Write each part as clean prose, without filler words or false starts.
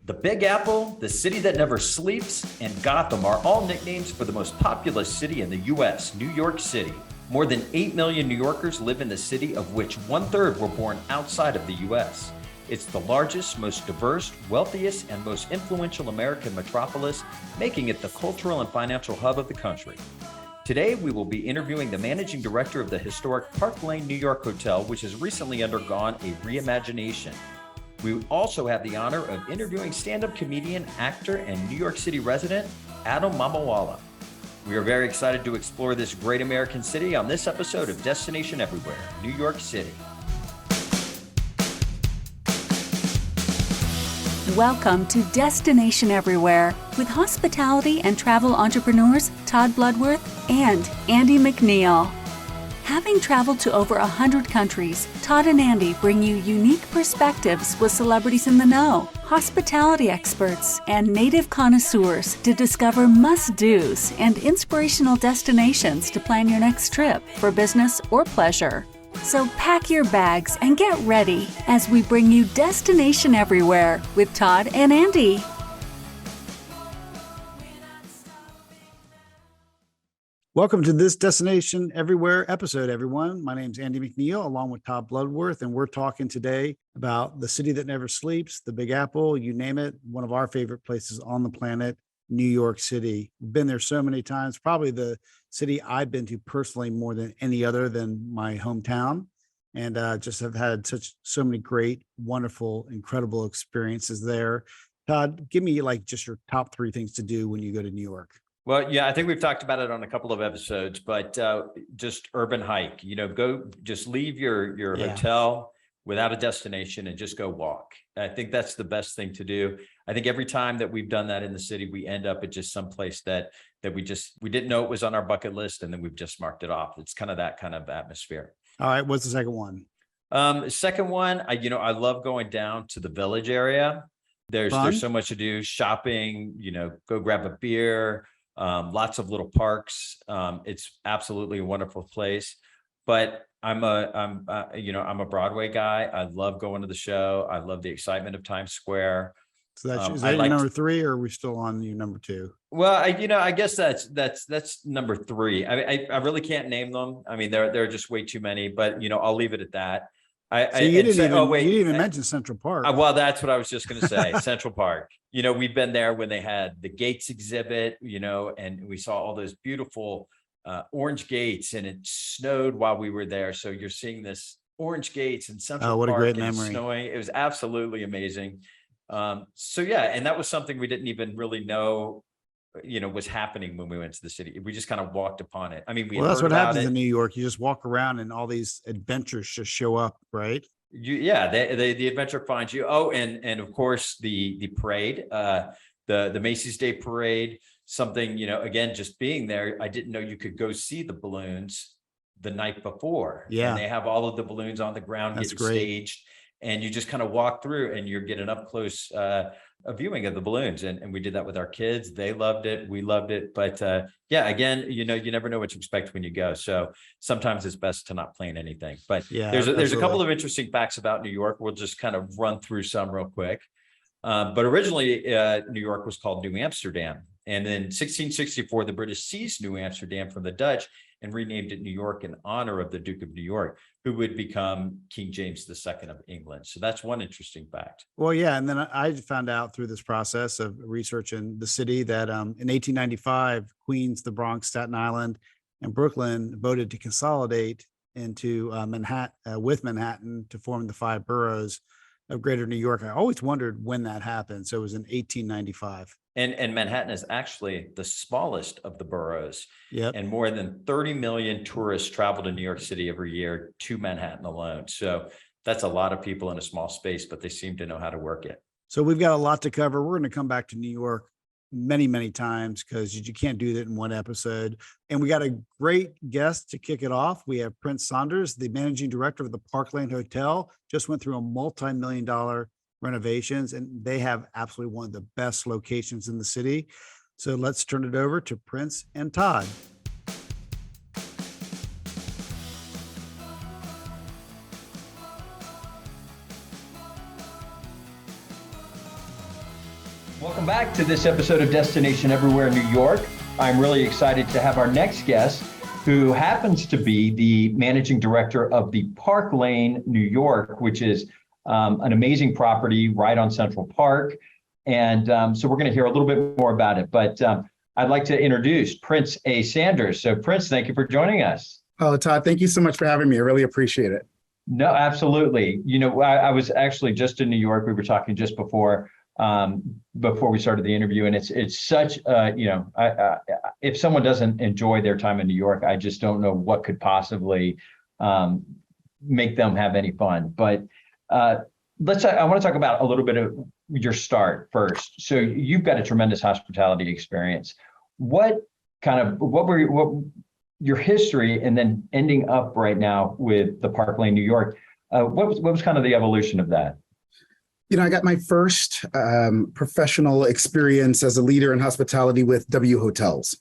The Big Apple, the city that never sleeps, and Gotham are all nicknames for the most populous city in the U.S., New York City. More than 8 million New Yorkers live in the city, of which one-third were born outside of the U.S. It's the largest, most diverse, wealthiest, and most influential American metropolis, making it the cultural and financial hub of the country. Today, we will be interviewing the managing director of the historic Park Lane, New York Hotel, which has recently undergone a reimagination. We also have the honor of interviewing stand-up comedian, actor, and New York City resident, Adam Mamawala. We are very excited to explore this great American city on this episode of Destination Everywhere, New York City. Welcome to Destination Everywhere with hospitality and travel entrepreneurs Todd Bloodworth and Andy McNeil. Having traveled to over 100 countries, Todd and Andy bring you unique perspectives with celebrities in the know, hospitality experts, and native connoisseurs to discover must-dos and inspirational destinations to plan your next trip for business or pleasure. So pack your bags and get ready as we bring you Destination Everywhere with Todd and Andy. Welcome to this Destination Everywhere episode, everyone. My name is Andy McNeil, along with Todd Bloodworth, and we're talking today about the city that never sleeps, the Big Apple, you name it, one of our favorite places on the planet, New York City. We've been there so many times, probably the city I've been to personally more than any other than my hometown, and just have had so many great, wonderful, incredible experiences there. Todd, give me just your top three things to do when you go to New York. Well, yeah, I think we've talked about it on a couple of episodes, but just urban hike, just leave your hotel without a destination and just go walk. I think that's the best thing to do. I think every time that we've done that in the city, we end up at just some place that we didn't know it was on our bucket list, and then we've just marked it off. It's kind of that kind of atmosphere. All right. What's the second one? Second one, I love going down to the Village area. There's so much to do, shopping, go grab a beer. Lots of little parks. It's absolutely a wonderful place, but I'm a Broadway guy. I love going to the show. I love the excitement of Times Square. So is that your number three, or are we still on your number two? Well, I guess that's number three. I really can't name them. I mean, there are just way too many, but I'll leave it at that. You didn't even mention Central Park. Well, that's what I was just going to say. Central Park. We've been there when they had the Gates exhibit, and we saw all those beautiful orange gates, and it snowed while we were there. So you're seeing this orange gates in Central Park. What a great memory. Snowing. It was absolutely amazing. So yeah, and that was something we didn't even really know was happening when we went to the city. We just kind of walked upon it. I mean, that's what happens in New York. You just walk around and all these adventures just show up, right? The adventure finds you. Oh, and of course the parade, the Macy's Day Parade, something, again, just being there, I didn't know you could go see the balloons the night before. Yeah. And they have all of the balloons on the ground getting staged, and you just kind of walk through and you're getting up close, a viewing of the balloons. And we did that with our kids. They loved it. We loved it. But again, you never know what to expect when you go. So sometimes it's best to not plan anything. But there's a couple of interesting facts about New York. We'll just kind of run through some real quick. But originally, New York was called New Amsterdam. And in 1664, the British seized New Amsterdam from the Dutch and renamed it New York in honor of the Duke of New York, who would become King James II of England. So that's one interesting fact. Well, yeah. And then I found out through this process of researching the city that in 1895, Queens, the Bronx, Staten Island, and Brooklyn voted to consolidate into Manhattan to form the 5 boroughs of Greater New York. I always wondered when that happened. So it was in 1895. And Manhattan is actually the smallest of the boroughs. Yep. And more than 30 million tourists travel to New York City every year to Manhattan alone. So that's a lot of people in a small space, but they seem to know how to work it. So we've got a lot to cover. We're going to come back to New York many, many times because you can't do that in one episode. And we got a great guest to kick it off. We have Prince Saunders, the managing director of the Park Lane Hotel, just went through a multi-million-dollar renovations, and they have absolutely one of the best locations in the city. So let's turn it over to Prince and Todd. Welcome back to this episode of Destination Everywhere New York. I'm really excited to have our next guest, who happens to be the managing director of the Park Lane, New York, which is an amazing property right on Central Park. And so we're going to hear a little bit more about it. But I'd like to introduce Prince A. Sanders. So Prince, thank you for joining us. Oh, Todd, thank you so much for having me. I really appreciate it. No, absolutely. You know, I was actually just in New York. We were talking just before we started the interview, and it's such if someone doesn't enjoy their time in New York, I just don't know what could possibly make them have any fun. But I want to talk about a little bit of your start first. So you've got a tremendous hospitality experience. What were your history, and then ending up right now with the Park Lane, New York? What was kind of the evolution of that? You know, I got my first professional experience as a leader in hospitality with W Hotels,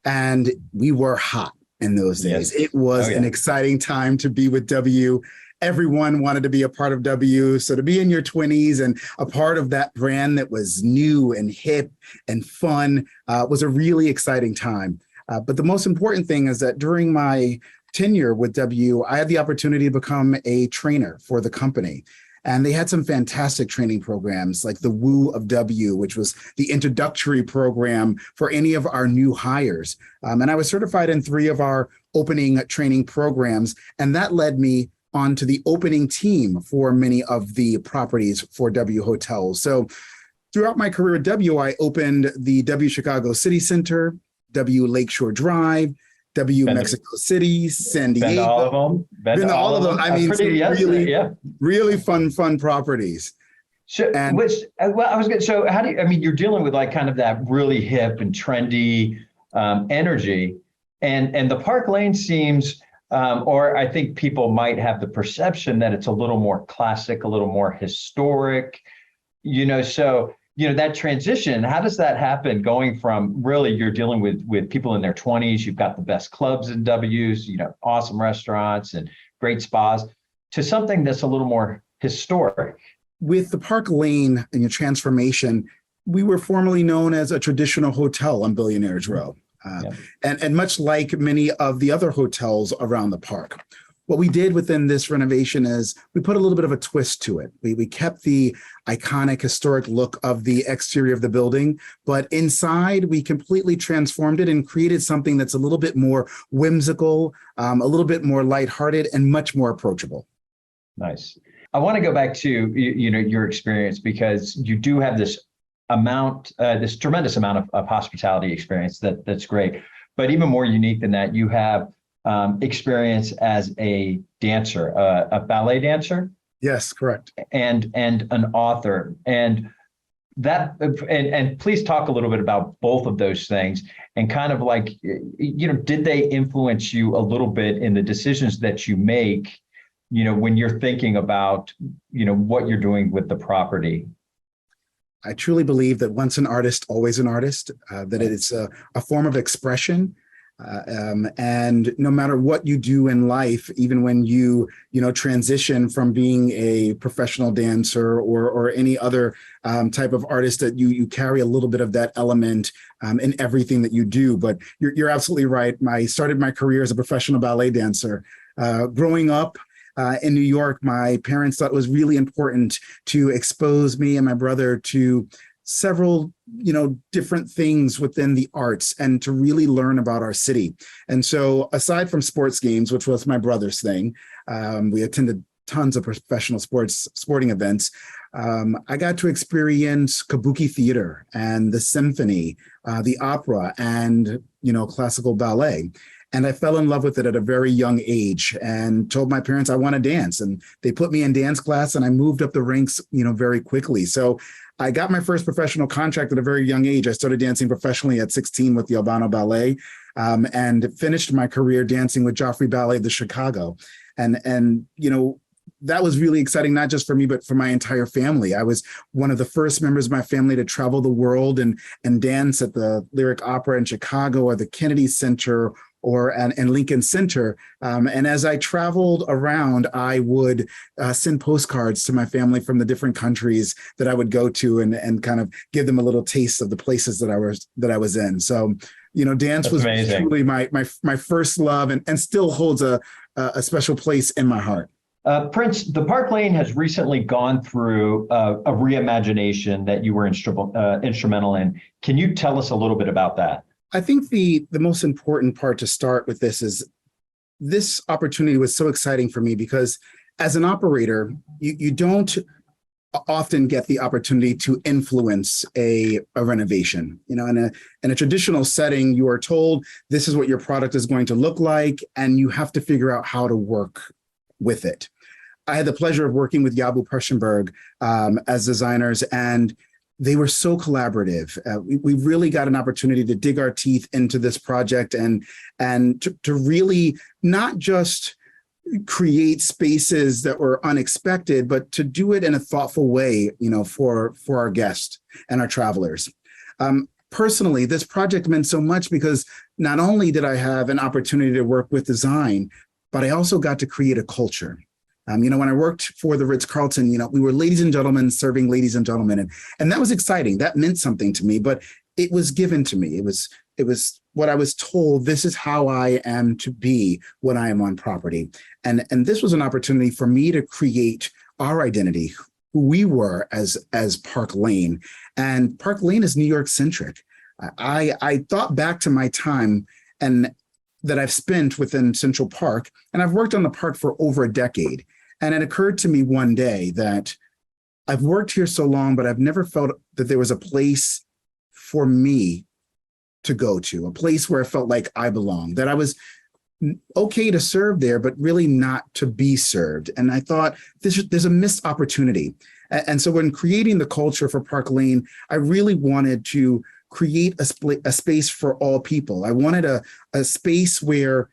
and we were hot in those days. Yes. It was an exciting time to be with W. Everyone wanted to be a part of W. So to be in your 20s and a part of that brand that was new and hip and fun was a really exciting time. But the most important thing is that during my tenure with W, I had the opportunity to become a trainer for the company. And they had some fantastic training programs like the Woo of W, which was the introductory program for any of our new hires. And I was certified in 3 of our opening training programs. And that led me onto the opening team for many of the properties for W Hotels. So throughout my career at W, I opened the W Chicago City Center, W Lakeshore Drive, W Mexico City, San Diego. Been to all of them. Been to all of them. I mean, really fun properties. So, how do you, you're dealing with like kind of that really hip and trendy energy, and the Park Lane seems, or I think people might have the perception that it's a little more classic, a little more historic, so that transition, how does that happen, going from really you're dealing with people in their 20s, you've got the best clubs in W's, awesome restaurants and great spas, to something that's a little more historic? With the Park Lane and your transformation, we were formerly known as a traditional hotel on Billionaires Row. And much like many of the other hotels around the park. What we did within this renovation is we put a little bit of a twist to it. We kept the iconic historic look of the exterior of the building, but inside we completely transformed it and created something that's a little bit more whimsical, a little bit more lighthearted, and much more approachable. Nice. I want to go back to your experience, because you do have this tremendous amount of hospitality experience that's great. But even more unique than that, you have experience as a dancer, a ballet dancer. Yes, correct. And an author, and please talk a little bit about both of those things, and kind of like, did they influence you a little bit in the decisions that you make, when you're thinking about, what you're doing with the property? I truly believe that once an artist, always an artist, that it's a form of expression. And no matter what you do in life, even when you transition from being a professional dancer or any other type of artist, that you carry a little bit of that element in everything that you do. But you're absolutely right. I started my career as a professional ballet dancer. Growing up in New York, my parents thought it was really important to expose me and my brother to several, different things within the arts and to really learn about our city. And so aside from sports games, which was my brother's thing, we attended tons of professional sporting events. I got to experience kabuki theater and the symphony, the opera, and, classical ballet. And I fell in love with it at a very young age and told my parents I want to dance. And they put me in dance class, and I moved up the ranks, very quickly. So I got my first professional contract at a very young age. I started dancing professionally at 16 with the Albano Ballet, and finished my career dancing with Joffrey Ballet of the Chicago. And that was really exciting, not just for me, but for my entire family. I was one of the first members of my family to travel the world and dance at the Lyric Opera in Chicago, or the Kennedy Center, and Lincoln Center. And as I traveled around, I would send postcards to my family from the different countries that I would go to and kind of give them a little taste of the places that I was in. So, dance That's was amazing. truly my first love and still holds a special place in my heart. Prince, the Park Lane has recently gone through a reimagination that you were instrumental in. Can you tell us a little bit about that? I think the most important part to start with this is this opportunity was so exciting for me because as an operator, you don't often get the opportunity to influence a renovation. In a traditional setting, you are told this is what your product is going to look like, and you have to figure out how to work with it. I had the pleasure of working with Yabu Perschenberg as designers, and they were so collaborative. We really got an opportunity to dig our teeth into this project and to really not just create spaces that were unexpected, but to do it in a thoughtful way, for our guests and our travelers. Personally, this project meant so much because not only did I have an opportunity to work with design, but I also got to create a culture. When I worked for the Ritz-Carlton, we were ladies and gentlemen serving ladies and gentlemen. And that was exciting. That meant something to me, but it was given to me. It was what I was told. This is how I am to be when I am on property. And this was an opportunity for me to create our identity, who we were as Park Lane. And Park Lane is New York centric. I thought back to my time and that I've spent within Central Park, and I've worked on the park for over a decade. And it occurred to me one day that I've worked here so long, but I've never felt that there was a place for me to go to, a place where I felt like I belonged, that I was okay to serve there, but really not to be served. And I thought there's a missed opportunity. And so when creating the culture for Park Lane, I really wanted to create a space for all people. I wanted a space where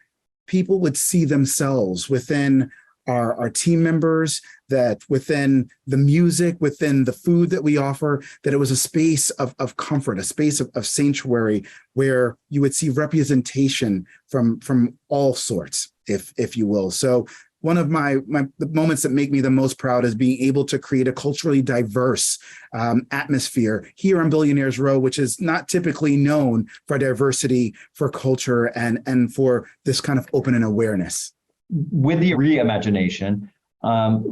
people would see themselves within our team members, that within the music, within the food that we offer, that it was a space of comfort, a space of sanctuary where you would see representation from all sorts, if you will. So one of the moments that make me the most proud is being able to create a culturally diverse atmosphere here on Billionaires Row, which is not typically known for diversity, for culture, and for this kind of open and awareness. With the reimagination,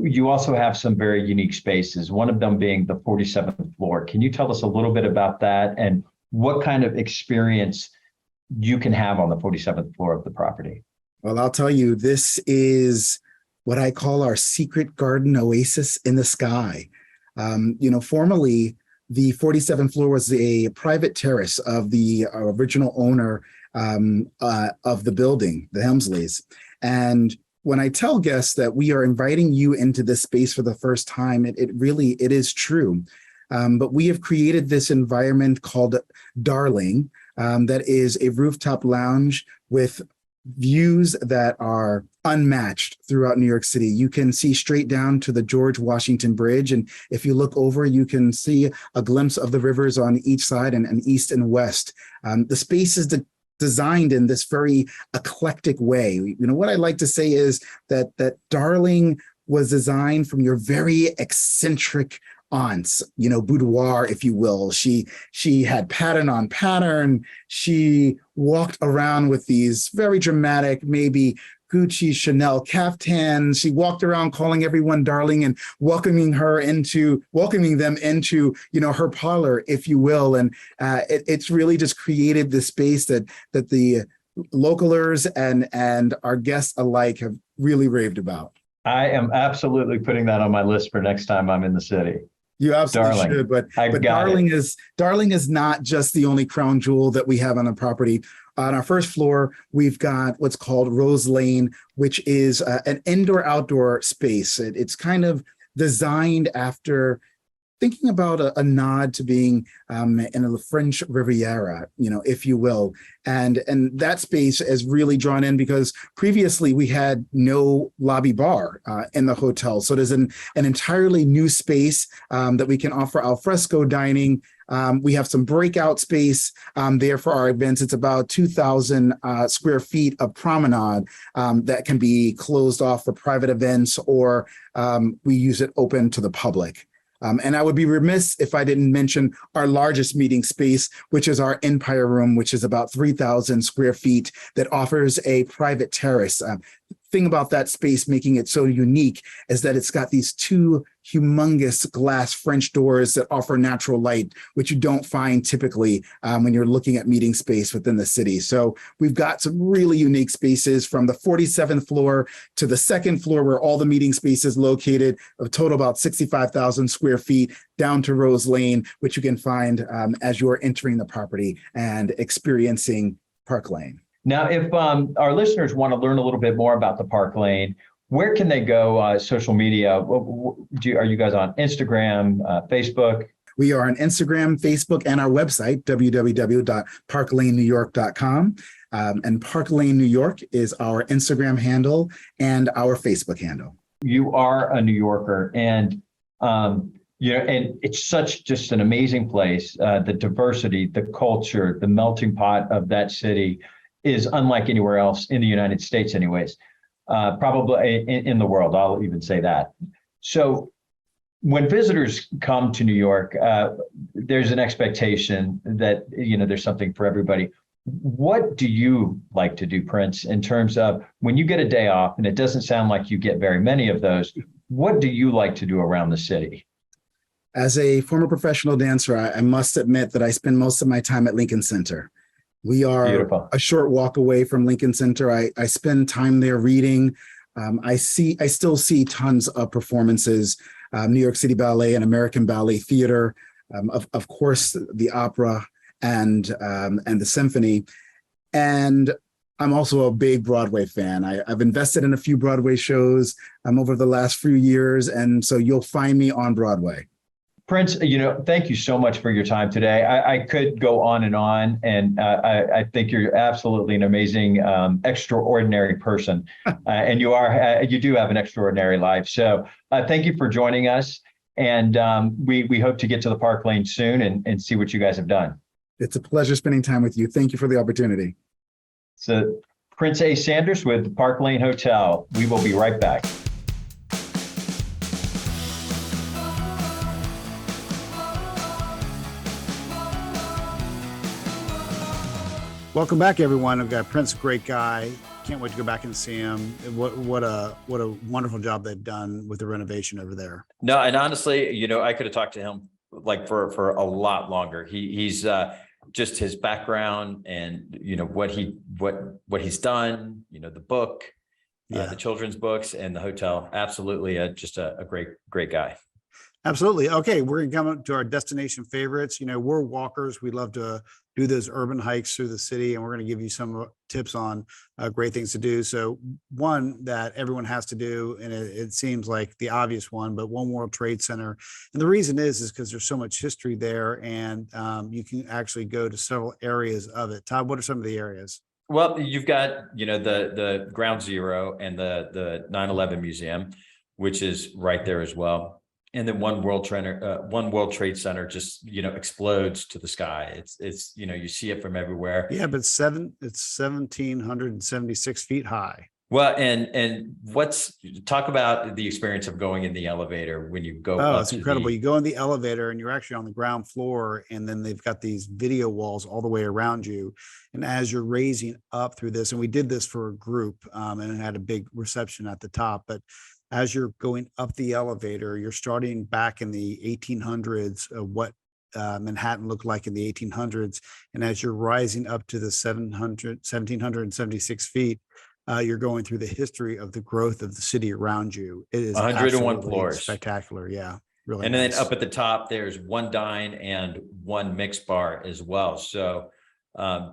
you also have some very unique spaces, one of them being the 47th floor. Can you tell us a little bit about that and what kind of experience you can have on the 47th floor of the property? Well, I'll tell you, this is what I call our secret garden oasis in the sky. Formerly, the 47th floor was a private terrace of the original owner of the building, the Helmsleys. And when I tell guests that we are inviting you into this space for the first time, it is true. But we have created this environment called Darling, that is a rooftop lounge with views that are unmatched throughout New York City. You can see straight down to the George Washington Bridge. And if you look over, you can see a glimpse of the rivers on each side and east and west. The space is designed in this very eclectic way. What I like to say is that Darling was designed from your very eccentric aunt's, boudoir, if you will. She had pattern on pattern. She walked around with these very dramatic, maybe Gucci, Chanel caftans. She walked around calling everyone darling and welcoming them into, her parlor, if you will. And it's really just created this space that the localers and our guests alike have really raved about. I am absolutely putting that on my list for next time I'm in the city. You absolutely Darling. should, but Darling is not just the only crown jewel that we have on the property. On our first floor, we've got what's called Rose Lane, which is an indoor-outdoor space. It's kind of designed after thinking about a nod to being in a French Riviera, if you will. And that space is really drawn in because previously we had no lobby bar in the hotel. So there's an entirely new space that we can offer al fresco dining. We have some breakout space there for our events. It's about 2,000 square feet of promenade that can be closed off for private events, or we use it open to the public. And I would be remiss if I didn't mention our largest meeting space, which is our Empire Room, which is about 3,000 square feet that offers a private terrace. Thing about that space making it so unique is that it's got these two humongous glass French doors that offer natural light, which you don't find typically when you're looking at meeting space within the city. So we've got some really unique spaces from the 47th floor to the second floor where all the meeting space is located, a total about 65,000 square feet, down to Rose Lane, which you can find as you're entering the property and experiencing Park Lane. Now, if our listeners want to learn a little bit more about the Park Lane, where can they go? Social media? Are you guys on Instagram, Facebook? We are on Instagram, Facebook, and our website, www.parklaneNewYork.com. And Park Lane New York is our Instagram handle and our Facebook handle. You are a New Yorker, and and it's such just an amazing place. The diversity, the culture, the melting pot of that city is unlike anywhere else in the United States anyways, probably in the world, I'll even say that. So when visitors come to New York, there's an expectation that, there's something for everybody. What do you like to do, Prince, in terms of when you get a day off, and it doesn't sound like you get very many of those, what do you like to do around the city? As a former professional dancer, I must admit that I spend most of my time at Lincoln Center. We are Beautiful. A short walk away from Lincoln Center. I spend time there reading. I still see tons of performances, New York City Ballet and American Ballet Theater, of course, the opera and the symphony. And I'm also a big Broadway fan. I've invested in a few Broadway shows over the last few years. And so you'll find me on Broadway. Prince, thank you so much for your time today. I could go on, and I think you're absolutely an amazing, extraordinary person, and you do have an extraordinary life. So thank you for joining us, and we hope to get to the Park Lane soon and see what you guys have done. It's a pleasure spending time with you. Thank you for the opportunity. So Prince A. Sanders with Park Lane Hotel. We will be right back. Welcome back, everyone. I've got Prince, great guy. Can't wait to go back and see him. What a wonderful job they've done with the renovation over there. No, and honestly, I could have talked to him like for a lot longer. He's just his background and what he's done. The book, the children's books, and the hotel. Absolutely, just a great guy. Absolutely. Okay, we're going to come up to our destination favorites. We're walkers. We love to do those urban hikes through the city, and we're going to give you some tips on great things to do. So one that everyone has to do, and it seems like the obvious one, but One World Trade Center. And the reason is because there's so much history there, and you can actually go to several areas of it. Todd, what are some of the areas? Well, you've got, the Ground Zero and the 9/11 Museum, which is right there as well. And then One World Trade Center just, explodes to the sky. It's you see it from everywhere. Yeah, but it's 1,776 feet high. Well, and talk about the experience of going in the elevator when you go. Oh, it's incredible. You go in the elevator and you're actually on the ground floor, and then they've got these video walls all the way around you. And as you're raising up through this, and we did this for a group, and it had a big reception at the top, but as you're going up the elevator, you're starting back in the 1800s of what Manhattan looked like in the 1800s. And as you're rising up to the 1,776 feet, you're going through the history of the growth of the city around you. It is 101 floors. Spectacular. Yeah. Really. And nice. Then up at the top, there's one dine and one mixed bar as well. So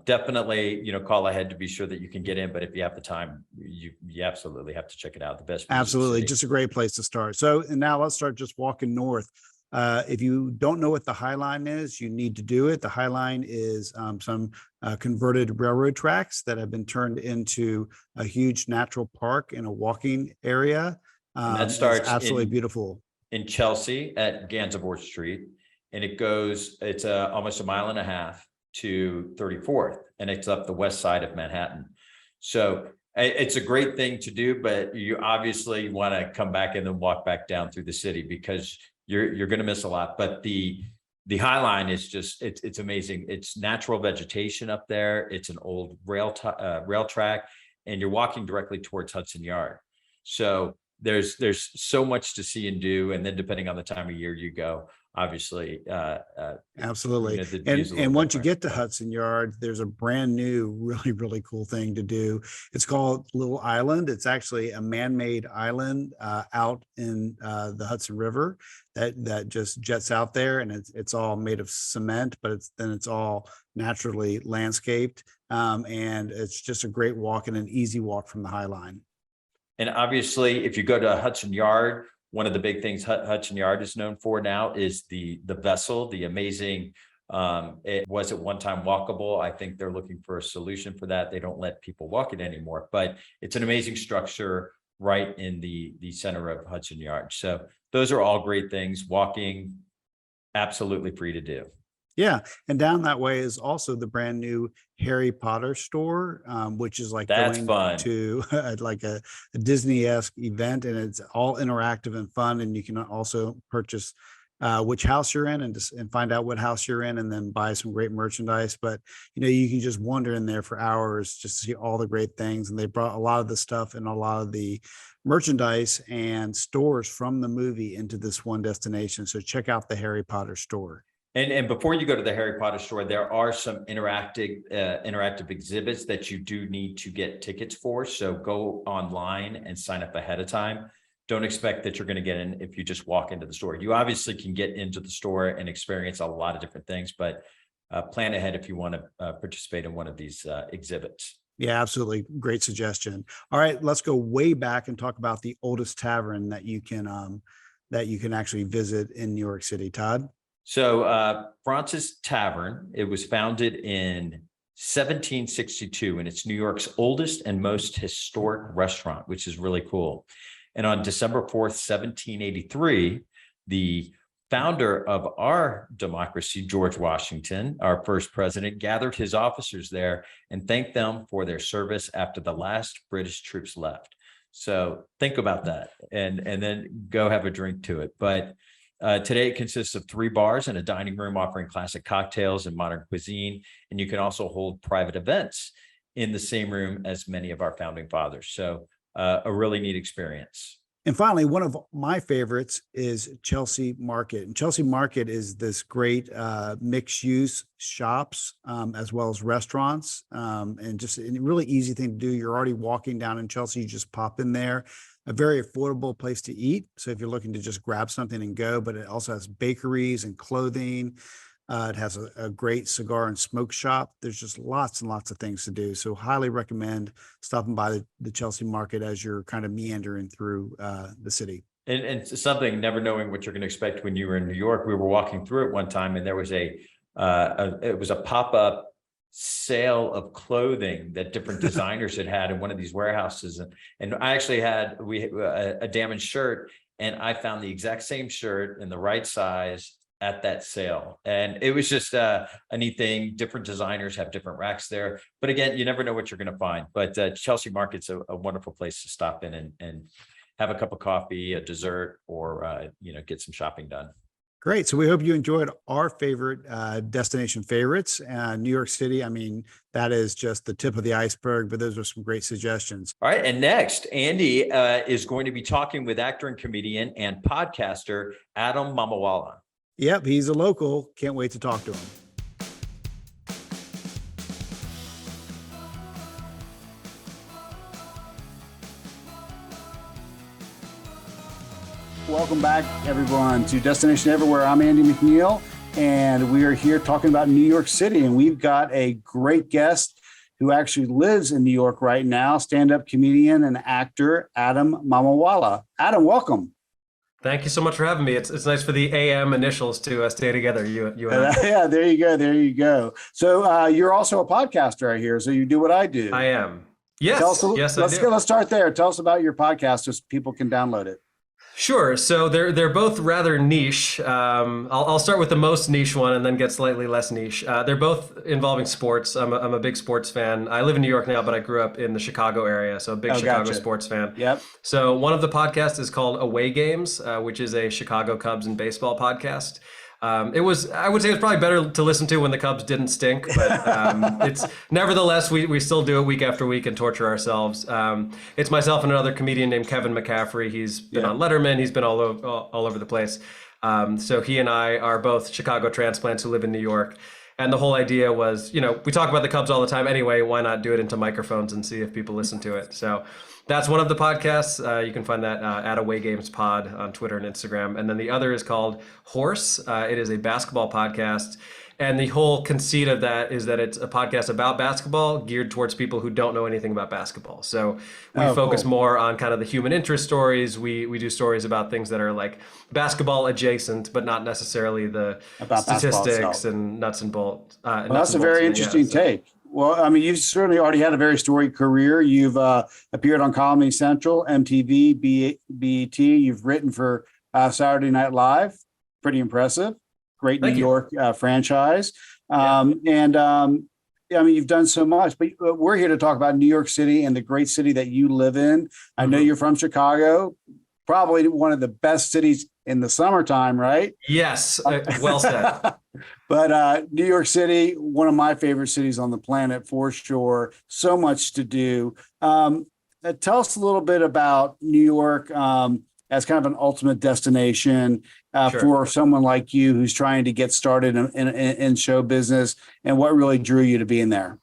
definitely, call ahead to be sure that you can get in. But if you have the time, you absolutely have to check it out. The best. Absolutely. Just a great place to start. So, and now let's start just walking north. If you don't know what the High Line is, you need to do it. The High Line is some converted railroad tracks that have been turned into a huge natural park and a walking area. And that It's starts absolutely beautiful. in Chelsea at Gansevoort Street, and it's almost a mile and a half to 34th, and it's up the west side of Manhattan. So it's a great thing to do, but you obviously want to come back and then walk back down through the city because you're going to miss a lot. But the High Line is just it's amazing. It's natural vegetation up there. It's an old rail track, and you're walking directly towards Hudson Yard. So there's so much to see and do, and then depending on the time of year you go, obviously, absolutely. The and once you get to Hudson Yard, there's a brand new, really cool thing to do. It's called Little Island. It's actually a man-made island out in the Hudson River that just jets out there, and it's all made of cement, but it's all naturally landscaped, and it's just a great walk and an easy walk from the High Line. And obviously, if you go to Hudson Yard, one of the big things Hudson Yard is known for now is the vessel, the amazing. It was at one time walkable. I think they're looking for a solution for that. They don't let people walk it anymore, but it's an amazing structure right in the center of Hudson Yard. So those are all great things. Walking, absolutely free to do. Yeah, and down that way is also the brand new Harry Potter store, which is like That's going fun. to like a Disney-esque event, and it's all interactive and fun. And you can also purchase which house you're in and find out what house you're in, and then buy some great merchandise. But you can just wander in there for hours just to see all the great things. And they brought a lot of the stuff and a lot of the merchandise and stores from the movie into this one destination. So check out the Harry Potter store. And before you go to the Harry Potter store, there are some interactive exhibits that you do need to get tickets for. So go online and sign up ahead of time. Don't expect that you're going to get in if you just walk into the store. You obviously can get into the store and experience a lot of different things, but plan ahead if you want to participate in one of these exhibits. Yeah, absolutely. Great suggestion. All right, let's go way back and talk about the oldest tavern that you can actually visit in New York City. Todd? So Fraunces Tavern, it was founded in 1762, and it's New York's oldest and most historic restaurant, which is really cool. And on December 4th, 1783, the founder of our democracy, George Washington, our first president, gathered his officers there and thanked them for their service after the last British troops left. So think about that and then go have a drink to it. But today it consists of 3 bars and a dining room offering classic cocktails and modern cuisine. And you can also hold private events in the same room as many of our founding fathers. So a really neat experience. And finally, one of my favorites is Chelsea Market. And Chelsea Market is this great mixed use shops as well as restaurants, and just a really easy thing to do. You're already walking down in Chelsea, you just pop in there. A very affordable place to eat. So if you're looking to just grab something and go, but it also has bakeries and clothing. It has a great cigar and smoke shop. There's just lots and lots of things to do. So highly recommend stopping by the Chelsea Market as you're kind of meandering through the city. And something, never knowing what you're going to expect when you were in New York. We were walking through it one time, and there was it was a pop-up sale of clothing that different designers had in one of these warehouses. And I actually had a damaged shirt, and I found the exact same shirt in the right size at that sale. And it was just a neat thing. Different designers have different racks there. But again, you never know what you're going to find. But Chelsea Market's a wonderful place to stop in and have a cup of coffee, a dessert, or get some shopping done. Great. So we hope you enjoyed our favorite destination favorites. New York City, I mean, that is just the tip of the iceberg, but those are some great suggestions. All right. And next, Andy is going to be talking with actor and comedian and podcaster Adam Mamawala. Yep, he's a local. Can't wait to talk to him. Welcome back, everyone, to Destination Everywhere. I'm Andy McNeil, and we are here talking about New York City. And we've got a great guest who actually lives in New York right now, stand-up comedian and actor Adam Mamawala. Adam, welcome. Thank you so much for having me. It's nice for the AM initials to stay together. You and I. Yeah, there you go. There you go. So you're also a podcaster, I hear. So you do what I do. I am. Tell us, Yes, yes, I do. let's start there. Tell us about your podcast so people can download it. Sure. So they're both rather niche. I'll start with the most niche one and then get slightly less niche. They're both involving sports. I'm a big sports fan. I live in New York now, but I grew up in the Chicago area, so a big Chicago gotcha. sports fan. Yep. So one of the podcasts is called Away Games, which is a Chicago Cubs and baseball podcast. I would say it's probably better to listen to when the Cubs didn't stink, but it's nevertheless, we still do it week after week and torture ourselves. It's myself and another comedian named Kevin McCaffrey. He's been on Letterman. He's been all over the place. So he and I are both Chicago transplants who live in New York. And the whole idea was, we talk about the Cubs all the time anyway. Why not do it into microphones and see if people listen to it? So that's one of the podcasts. You can find that at Away Games Pod on Twitter and Instagram. And then the other is called Horse. It is a basketball podcast. And the whole conceit of that is that it's a podcast about basketball geared towards people who don't know anything about basketball. So we focus more on kind of the human interest stories. We do stories about things that are like basketball adjacent, but not necessarily the statistics and nuts and bolts. Well, that's a very interesting take. Well, I mean, you've certainly already had a very storied career. You've appeared on Comedy Central, MTV, BET. You've written for Saturday Night Live. Pretty impressive. Great New York franchise. I mean, you've done so much, but we're here to talk about New York City and the great city that you live in. I know you're from Chicago, probably one of the best cities in the summertime, right? Yes, well said. But New York City, one of my favorite cities on the planet for sure. So much to do. Tell us a little bit about New York as kind of an ultimate destination for someone like you who's trying to get started in show business, and what really drew you to being there.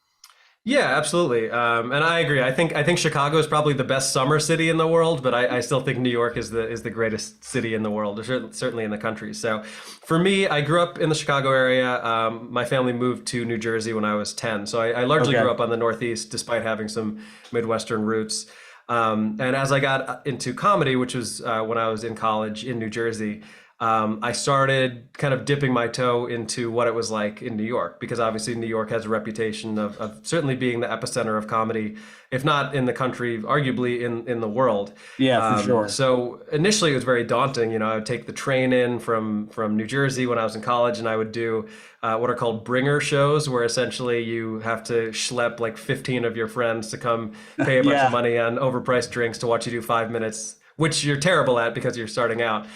Yeah, absolutely. And I agree. I think Chicago is probably the best summer city in the world, but I still think New York is the greatest city in the world, certainly in the country. So for me, I grew up in the Chicago area. My family moved to New Jersey when I was 10. So I largely grew up on the Northeast, despite having some Midwestern roots. And as I got into comedy, which was when I was in college in New Jersey, I started kind of dipping my toe into what it was like in New York, because obviously New York has a reputation of certainly being the epicenter of comedy, if not in the country, arguably in the world. Yeah, for sure. So initially it was very daunting. I would take the train in from New Jersey when I was in college, and I would do what are called bringer shows, where essentially you have to schlep like 15 of your friends to come pay a bunch of money on overpriced drinks to watch you do 5 minutes, which you're terrible at because you're starting out.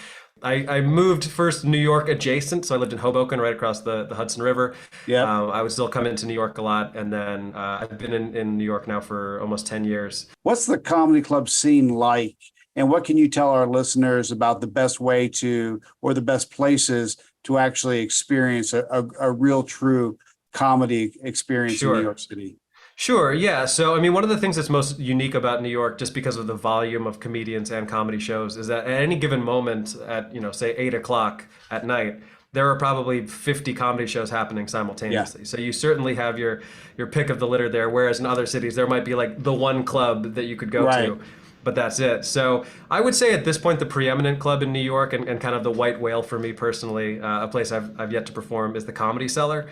I moved first New York adjacent, so I lived in Hoboken, right across the Hudson River. Yeah, I would still come into New York a lot, and then I've been in New York now for almost 10 years. What's the comedy club scene like, and what can you tell our listeners about the best way to, or the best places to actually experience a real, true comedy experience in New York City? Sure. Yeah. So, I mean, one of the things that's most unique about New York, just because of the volume of comedians and comedy shows, is that at any given moment at, say 8 o'clock at night, there are probably 50 comedy shows happening simultaneously. Yeah. So you certainly have your pick of the litter there. Whereas in other cities, there might be like the one club that you could go to, but that's it. So I would say at this point, the preeminent club in New York and kind of the white whale for me personally, a place I've yet to perform, is the Comedy Cellar.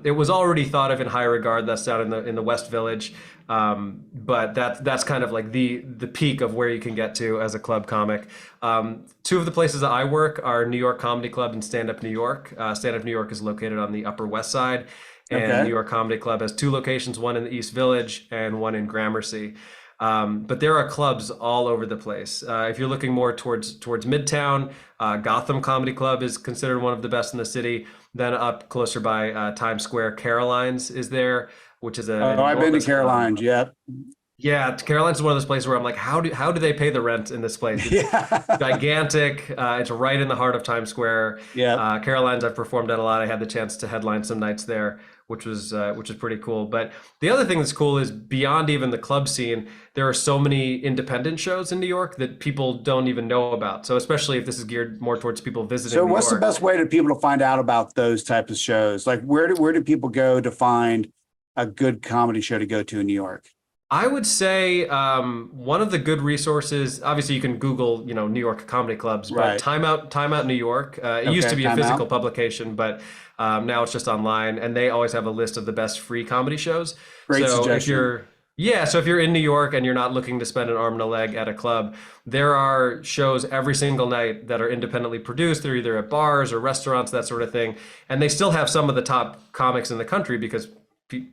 It was already thought of in high regard. That's down in the West Village, but that's kind of like the peak of where you can get to as a club comic. Two of the places that I work are New York Comedy Club and Stand Up New York. Stand Up New York is located on the Upper West Side, and New York Comedy Club has two locations, one in the East Village and one in Gramercy. But there are clubs all over the place. If you're looking more towards Midtown, Gotham Comedy Club is considered one of the best in the city. Then up closer by Times Square, Caroline's is there, which is I've been to Caroline's. Yeah, Caroline's is one of those places where I'm like, how do they pay the rent in this place? It's gigantic. It's right in the heart of Times Square. Yeah. Caroline's I've performed at a lot. I had the chance to headline some nights there, which was pretty cool. But the other thing that's cool is beyond even the club scene, there are so many independent shows in New York that people don't even know about. So especially if this is geared more towards people visiting New York. So what's the best way to people to find out about those types of shows? Like where do people go to find a good comedy show to go to in New York? I would say one of the good resources. Obviously, you can Google, New York comedy clubs, but Right. Time Out New York. It used to be a Time physical Out. publication, but now it's just online, and they always have a list of the best free comedy shows. Great So if suggestion. you're yeah, so if you're in New York and you're not looking to spend an arm and a leg at a club, there are shows every single night that are independently produced. They're either at bars or restaurants, that sort of thing, and they still have some of the top comics in the country because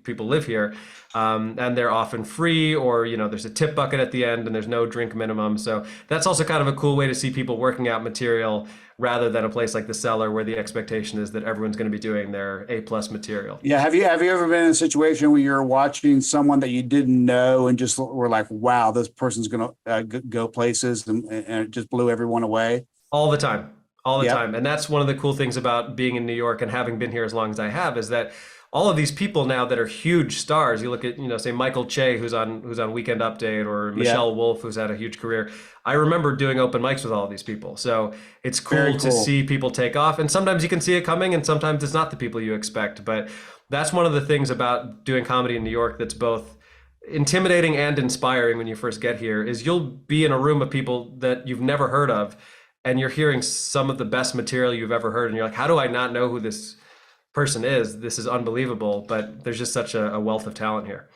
people live here, and they're often free, or there's a tip bucket at the end, and there's no drink minimum. So that's also kind of a cool way to see people working out material, rather than a place like the Cellar where the expectation is that everyone's going to be doing their A+ material. Yeah. Have you ever been in a situation where you're watching someone that you didn't know and just were like, wow, this person's going to go places, and it just blew everyone away? All the time, all the Yep. time. And that's one of the cool things about being in New York and having been here as long as I have, is that all of these people now that are huge stars, you look at, say Michael Che, who's on Weekend Update, or Michelle Wolf, who's had a huge career. I remember doing open mics with all of these people. So it's Very cool to cool. see people take off. And sometimes you can see it coming, and sometimes it's not the people you expect. But that's one of the things about doing comedy in New York that's both intimidating and inspiring when you first get here, is you'll be in a room of people that you've never heard of, and you're hearing some of the best material you've ever heard, and you're like, how do I not know who this person is? This is unbelievable. But there's just such a wealth of talent here.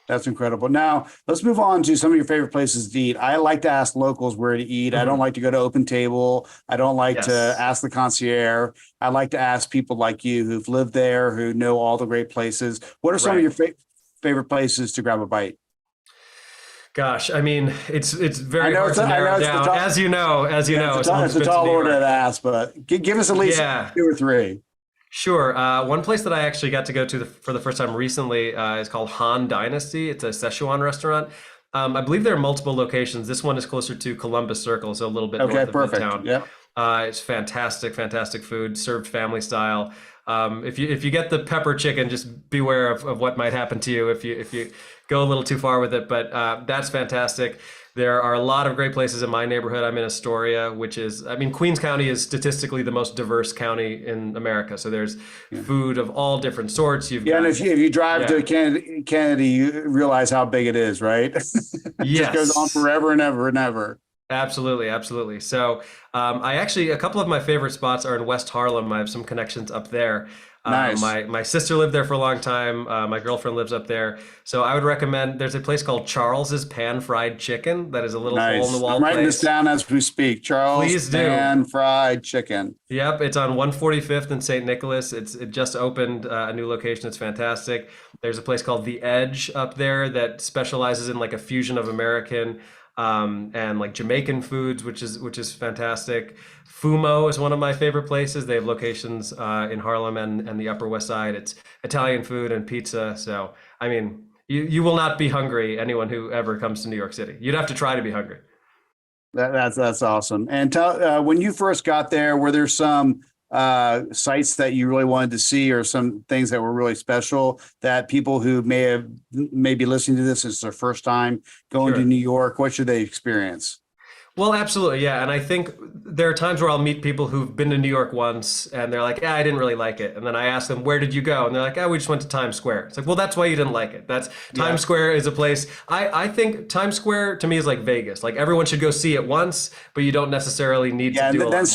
That's incredible. Now let's move on to some of your favorite places to eat. I like to ask locals where to eat. I don't like to go to Open Table. I don't like to Yes. ask the concierge. I like to ask people like you who've lived there, who know all the great places. What are some of Right. your favorite places to grab a bite? Gosh, I mean, it's very I know hard it's- to I know narrow it's the down. top- As you know, It's someone a who's been to tall New order York. to ask, but give us at least Yeah. 2 or 3. Sure. One place that I actually got to go to for the first time recently is called Han Dynasty. It's a Szechuan restaurant. I believe there are multiple locations. This one is closer to Columbus Circle, so a little bit Okay, north of perfect. Midtown. Yep. It's fantastic, fantastic food, served family style. If you get the pepper chicken, just beware of what might happen to you if you go a little too far with it. But that's fantastic. There are a lot of great places in my neighborhood. I'm in Astoria, which is, Queens County is statistically the most diverse county in America. So there's food of all different sorts. You've Yeah, got, and if you drive Yeah. to Kennedy, you realize how big it is, right? It just goes on Yes. forever and ever and ever. Absolutely, absolutely. So a couple of my favorite spots are in West Harlem. I have some connections up there. Nice. My sister lived there for a long time. My girlfriend lives up there. So I would recommend, there's a place called Charles's Pan Fried Chicken that is a little hole in Nice. the wall I'm writing place. this down as we speak. Charles Please do. Pan Fried Chicken. Yep, it's on 145th and St. Nicholas. It just opened a new location. It's fantastic. There's a place called The Edge up there that specializes in like a fusion of American and like Jamaican foods, which is fantastic. Fumo is one of my favorite places. They have locations in Harlem and the Upper West Side. It's Italian food and pizza. So, you will not be hungry, anyone who ever comes to New York City. You'd have to try to be hungry. That's awesome. And when you first got there, were there some sites that you really wanted to see, or some things that were really special that people who may be listening to this as their first time going to Sure. New York, what should they experience? Well, absolutely, yeah. And I think there are times where I'll meet people who've been to New York once and they're like, yeah, I didn't really like it. And then I ask them, where did you go? And they're like, we just went to Times Square. It's like, well, that's why you didn't like it. Times Square is a place. I think Times Square to me is like Vegas. Like everyone should go see it once, but you don't necessarily need to do a lot then more.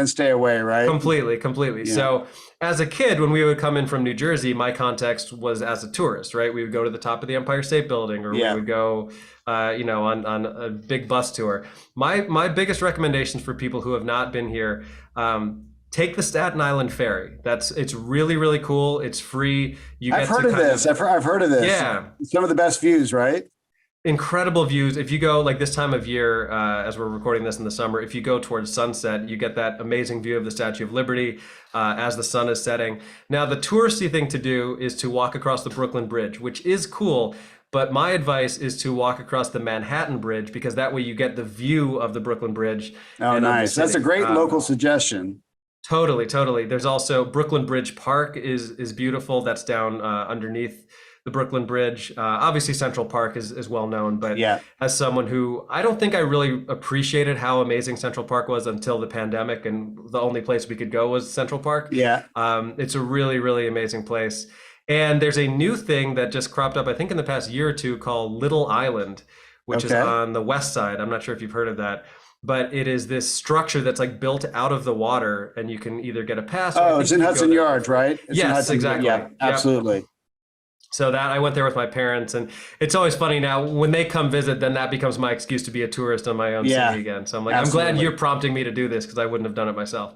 stay away, right? Completely. Yeah. So as a kid, when we would come in from New Jersey, my context was as a tourist, right? We would go to the top of the Empire State Building, or we would go, on a big bus tour. My biggest recommendations for people who have not been here, take the Staten Island ferry. It's really, really cool. It's free. I've heard of this. I've heard of this. Yeah. Some of the best views, right? Incredible views. If you go like this time of year, as we're recording this in the summer, if you go towards sunset, you get that amazing view of the Statue of Liberty as the sun is setting. Now, the touristy thing to do is to walk across the Brooklyn Bridge, which is cool. But my advice is to walk across the Manhattan Bridge, because that way you get the view of the Brooklyn Bridge. Oh, and of the nice. That's a city. great local suggestion. Totally. There's also Brooklyn Bridge Park is beautiful. That's down underneath the Brooklyn Bridge. Obviously, Central Park is well known, but as someone who, I don't think I really appreciated how amazing Central Park was until the pandemic, and the only place we could go was Central Park. Yeah. It's a really, really amazing place. And there's a new thing that just cropped up, I think in the past year or two, called Little Island, which is Okay. on the west side. I'm not sure if you've heard of that, but it is this structure that's like built out of the water, and you can either get a pass. Or I Oh, think it's in you can go Hudson there. Yards, right? It's in Yes, Hudson- exactly. Yeah, Yep. absolutely. So that I went there with my parents, and it's always funny now when they come visit, then that becomes my excuse to be a tourist on my own Yeah, city again. So I'm like, I'm glad absolutely. you're prompting me to do this because I wouldn't have done it myself.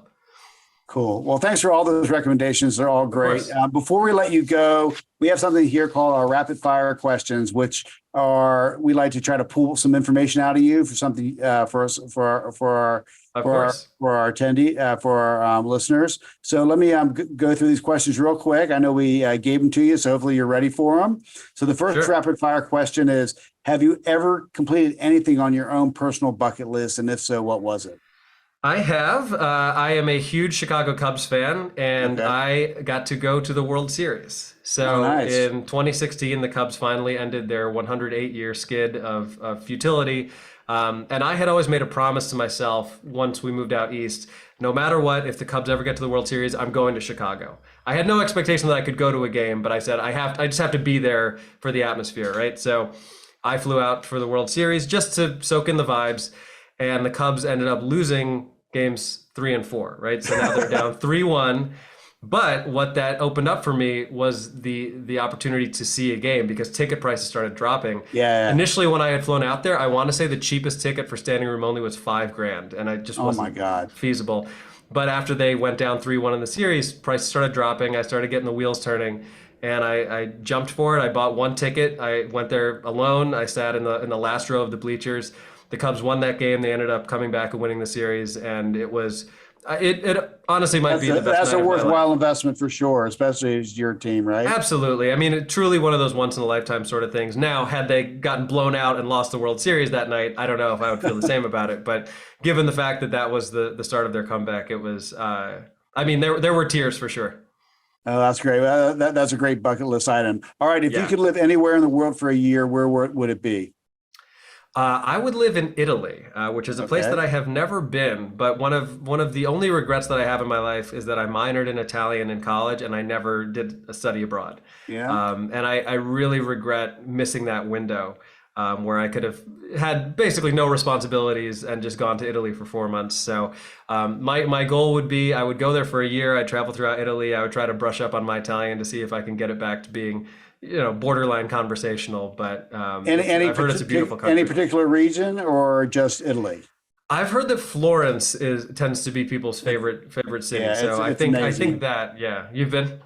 Cool. Well, thanks for all those recommendations. They're all great. course. Before we let you go, we have something here called our rapid fire questions, which are we like to try to pull some information out of you for something for us for Of course. our attendee for our listeners. So let me go through these questions real quick. I know we gave them to you, so hopefully you're ready for them. So the first Sure. rapid fire question is: have you ever completed anything on your own personal bucket list, and if so, what was it? I have. I am a huge Chicago Cubs fan, and Okay. I got to go to the World Series. So Oh, nice. in 2016, the Cubs finally ended their 108-year skid of futility. And I had always made a promise to myself once we moved out east, no matter what, if the Cubs ever get to the World Series, I'm going to Chicago. I had no expectation that I could go to a game, but I said I just have to be there for the atmosphere, right? So I flew out for the World Series just to soak in the vibes. And the Cubs ended up losing games 3 and 4, right? So now they're down 3-1. But what that opened up for me was the opportunity to see a game because ticket prices started dropping. Yeah. Initially, when I had flown out there, I want to say the cheapest ticket for standing room only was $5,000, and I just Oh wasn't my God. feasible. But after they went down 3-1 in the series, prices started dropping. I started getting the wheels turning. And I jumped for it. I bought one ticket. I went there alone. I sat in the last row of the bleachers. The Cubs won that game. They ended up coming back and winning the series, and it was it honestly might be the best That's night a of my life. worthwhile investment for sure, especially as your team, right? Absolutely. I mean, truly one of those once in a lifetime sort of things. Now, had they gotten blown out and lost the World Series that night, I don't know if I would feel the same about it. But given the fact that that was the start of their comeback, it was. I mean, there were tears for sure. Oh, that's great. That's a great bucket list item. All right, if you Yeah. could live anywhere in the world for a year, where would it be? I would live in Italy, which is a place Okay. that I have never been. But one of the only regrets that I have in my life is that I minored in Italian in college and I never did a study abroad. Yeah. And I really regret missing that window where I could have had basically no responsibilities and just gone to Italy for 4 months. So my goal would be I would go there for a year. I'd travel throughout Italy. I would try to brush up on my Italian to see if I can get it back to being borderline conversational, but I've heard it's a beautiful country. Any particular region or just Italy? I've heard that Florence tends to be people's favorite city. Yeah, so it's I amazing. think that you've been.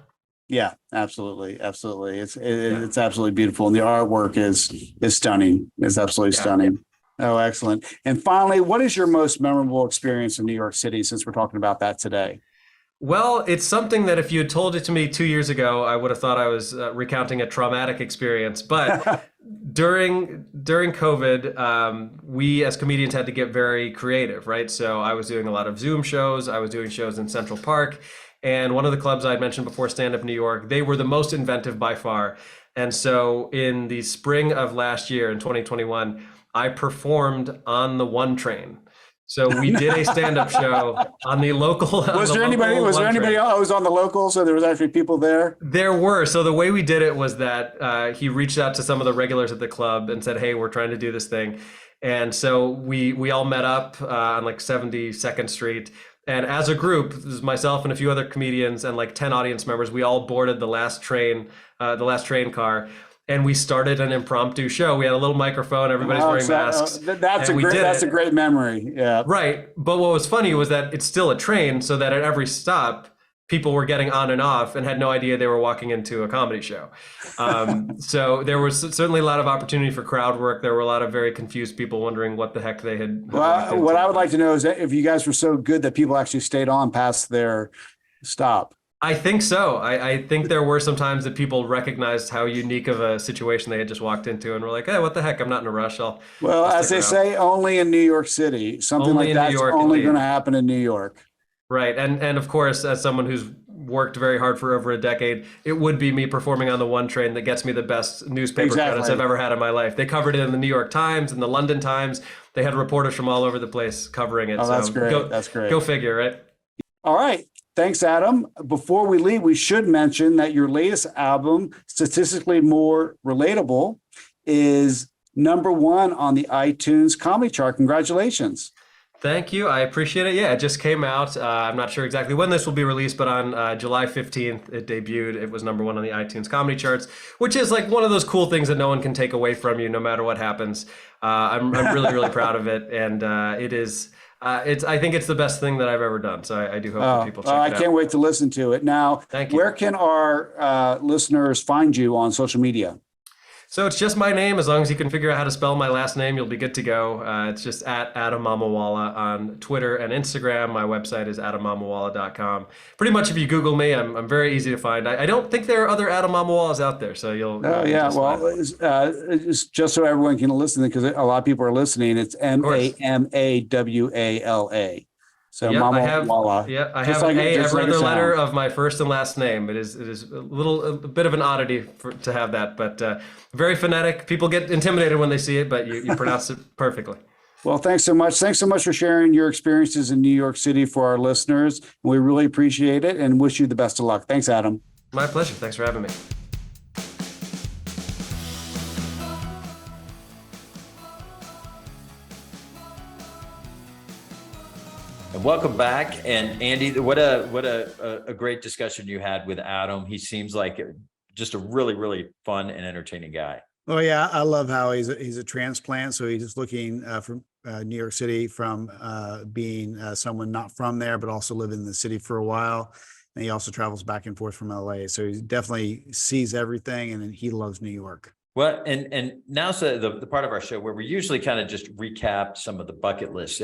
Yeah, absolutely. It's absolutely beautiful, and the artwork is stunning. It's absolutely stunning. Oh, excellent. And finally, what is your most memorable experience in New York City? Since we're talking about that today. Well, it's something that if you had told it to me 2 years ago, I would have thought I was recounting a traumatic experience. But during COVID, we as comedians had to get very creative, right? So I was doing a lot of Zoom shows. I was doing shows in Central Park. And one of the clubs I'd mentioned before, Stand Up New York, they were the most inventive by far. And so in the spring of last year, in 2021, I performed on the 1 train. So we did a stand-up show on the local. Was there anybody else on the local? So there was actually people there? There were. So the way we did it was that he reached out to some of the regulars at the club and said, hey, we're trying to do this thing. And so we all met up on like 72nd Street. And as a group, this is myself and a few other comedians and like 10 audience members, we all boarded the last train car. And we started an impromptu show. We had a little microphone. Everybody's wearing masks. That's a great memory. Yeah. Right. But what was funny was that it's still a train, so that at every stop, people were getting on and off and had no idea they were walking into a comedy show. So there was certainly a lot of opportunity for crowd work. There were a lot of very confused people wondering what the heck they had. Well, what I would like to know is that if you guys were so good that people actually stayed on past their stop. I think so. I think there were some times that people recognized how unique of a situation they had just walked into and were like, hey, what the heck? I'm not in a rush. I'll as they say, only in New York City. Something Only like in that's New York, only indeed. going to happen in New York. Right. And of course, as someone who's worked very hard for over a decade, it would be me performing on the 1 train that gets me the best newspaper credits I've ever had in my life. They covered it in the New York Times and the London Times. They had reporters from all over the place covering it. Oh, that's great. That's great. Go figure, right? All right. Thanks, Adam. Before we leave, we should mention that your latest album, Statistically More Relatable, is #1 on the iTunes comedy chart. Congratulations. Thank you. I appreciate it. Yeah, it just came out. I'm not sure exactly when this will be released, but on July 15th, it debuted. It was #1 on the iTunes comedy charts, which is like one of those cool things that no one can take away from you, no matter what happens. I'm really, really proud of it. And it is, I think it's the best thing that I've ever done. So I do hope that people check it out. I can't wait to listen to it. Now, Thank you. Where can our listeners find you on social media? So it's just my name. As long as you can figure out how to spell my last name, you'll be good to go. It's just at Adam Mamawala on Twitter and Instagram. My website is adammamawala.com. Pretty much if you Google me, I'm very easy to find. I don't think there are other Adam Mamawalas out there, so you'll. Oh, yeah. Well, it's just so everyone can listen, because a lot of people are listening. It's Mamawala. So yep, Mamawala. I have every other letter of my first and last name. It is a bit of an oddity to have that, but very phonetic. People get intimidated when they see it, but you pronounce it perfectly. Well, thanks so much. Thanks so much for sharing your experiences in New York City for our listeners. We really appreciate it and wish you the best of luck. Thanks, Adam. My pleasure. Thanks for having me. And welcome back. And Andy, what a great discussion you had with Adam. He seems like just a really, really fun and entertaining guy. Oh yeah, I love how he's a transplant. So he's just looking from New York City from being someone not from there, but also living in the city for a while. And he also travels back and forth from LA. So he definitely sees everything, and he loves New York. Well, and now's the part of our show where we usually kind of just recap some of the bucket lists.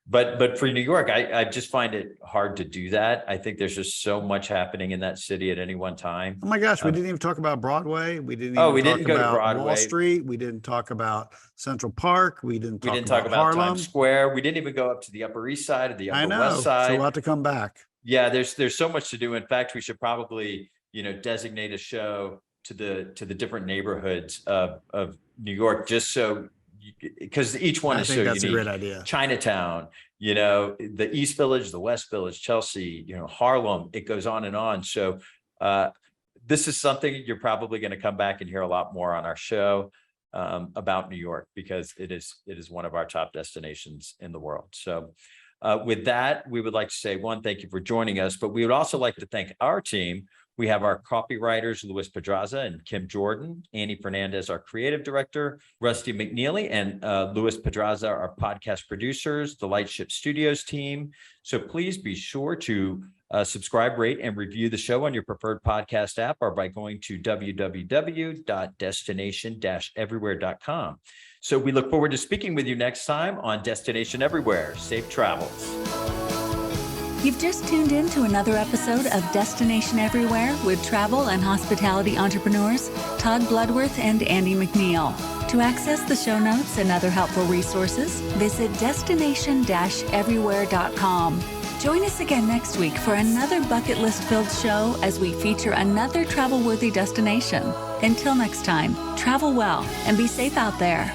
But for New York, I just find it hard to do that. I think there's just so much happening in that city at any one time. Oh my gosh, we didn't even talk about Broadway. We didn't didn't go to Broadway. Wall Street. We didn't talk about Central Park. We didn't talk about Harlem. Times Square. We didn't even go up to the Upper East Side or the Upper West Side. So we'll have to come back. Yeah, there's so much to do. In fact, we should probably, designate a show to the different neighborhoods of New York, just so, because each one is so unique. That's a great idea. Chinatown, the East Village, the West Village, Chelsea, Harlem, it goes on and on. So this is something you're probably going to come back and hear a lot more on our show about New York, because it is one of our top destinations in the world. So with that, we would like to say, one, thank you for joining us, but we would also like to thank our team. We have our copywriters, Louis Pedraza and Kim Jordan, Annie Fernandez, our creative director, Rusty McNeely, and Louis Pedraza, our podcast producers, the Lightship Studios team. So please be sure to subscribe, rate, and review the show on your preferred podcast app, or by going to www.destination-everywhere.com. So we look forward to speaking with you next time on Destination Everywhere. Safe travels. You've just tuned in to another episode of Destination Everywhere with travel and hospitality entrepreneurs Todd Bloodworth and Andy McNeil. To access the show notes and other helpful resources, visit destination-everywhere.com. Join us again next week for another bucket list-filled show as we feature another travel-worthy destination. Until next time, travel well and be safe out there.